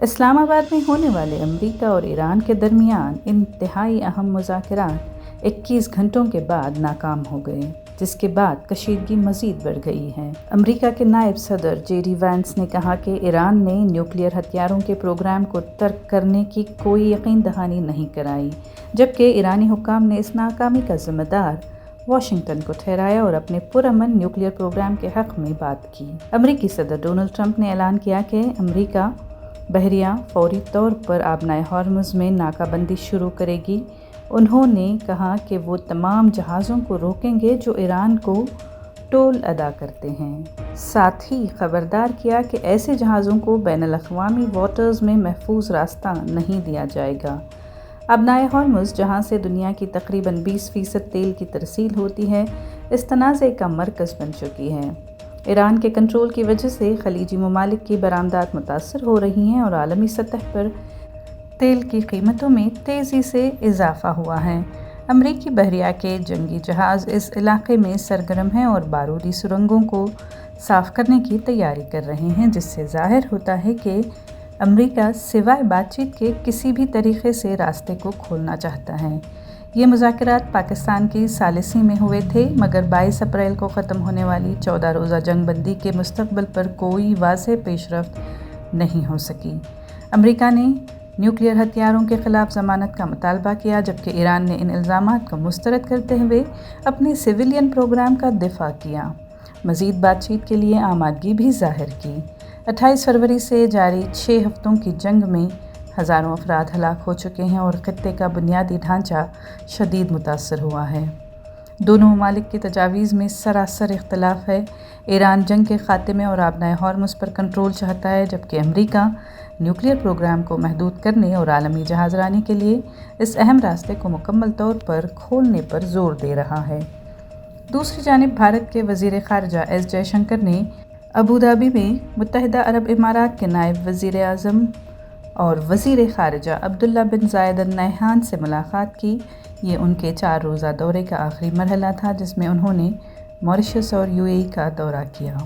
اسلام آباد میں ہونے والے امریکہ اور ایران کے درمیان انتہائی اہم مذاکرات 21 گھنٹوں کے بعد ناکام ہو گئے، جس کے بعد کشیدگی مزید بڑھ گئی ہے۔ امریکہ کے نائب صدر جے ڈی وینس نے کہا کہ ایران نے نیوکلیئر ہتھیاروں کے پروگرام کو ترک کرنے کی کوئی یقین دہانی نہیں کرائی، جبکہ ایرانی حکام نے اس ناکامی کا ذمہ دار واشنگٹن کو ٹھہرایا اور اپنے پرامن نیوکلیئر پروگرام کے حق میں بات کی۔ امریکی صدر ڈونلڈ ٹرمپ نے اعلان کیا کہ امریکہ بحریہ فوری طور پر آبنائے ہارمز میں ناکہ بندی شروع کرے گی۔ انہوں نے کہا کہ وہ تمام جہازوں کو روکیں گے جو ایران کو ٹول ادا کرتے ہیں۔ ساتھ ہی خبردار کیا کہ ایسے جہازوں کو بین الاقوامی واٹرز میں محفوظ راستہ نہیں دیا جائے گا۔ آبنائے ہارمز، جہاں سے دنیا کی تقریباً 20% تیل کی ترسیل ہوتی ہے، اس تنازع کا مرکز بن چکی ہے۔ ایران کے کنٹرول کی وجہ سے خلیجی ممالک کی برآمدات متاثر ہو رہی ہیں اور عالمی سطح پر تیل کی قیمتوں میں تیزی سے اضافہ ہوا ہے۔ امریکی بحریہ کے جنگی جہاز اس علاقے میں سرگرم ہیں اور بارودی سرنگوں کو صاف کرنے کی تیاری کر رہے ہیں، جس سے ظاہر ہوتا ہے کہ امریکہ سوائے بات چیت کے کسی بھی طریقے سے راستے کو کھولنا چاہتا ہے۔ یہ مذاکرات پاکستان کی ثالثی میں ہوئے تھے، مگر 22 اپریل کو ختم ہونے والی 14 روزہ جنگ بندی کے مستقبل پر کوئی واضح پیش رفت نہیں ہو سکی۔ امریکہ نے نیوکلیئر ہتھیاروں کے خلاف ضمانت کا مطالبہ کیا، جبکہ ایران نے ان الزامات کو مسترد کرتے ہوئے اپنے سویلین پروگرام کا دفاع کیا، مزید بات چیت کے لیے آمادگی بھی ظاہر کی۔ 28 فروری سے جاری 6 ہفتوں کی جنگ میں ہزاروں افراد ہلاک ہو چکے ہیں اور خطے کا بنیادی ڈھانچہ شدید متاثر ہوا ہے۔ دونوں ممالک کی تجاویز میں سراسر اختلاف ہے۔ ایران جنگ کے خاتمے اور آبنائے ہارمز پر کنٹرول چاہتا ہے، جبکہ امریکہ نیوکلیئر پروگرام کو محدود کرنے اور عالمی جہاز رانی کے لیے اس اہم راستے کو مکمل طور پر کھولنے پر زور دے رہا ہے۔ دوسری جانب بھارت کے وزیر خارجہ ایس جے شنکر نے ابوظہبی میں متحدہ عرب امارات کے نائب وزیر اعظم اور وزیر خارجہ عبداللہ بن زائد ال نہیان سے ملاقات کی۔ یہ ان کے 4 روزہ دورے کا آخری مرحلہ تھا، جس میں انہوں نے ماریشس اور UAE کا دورہ کیا۔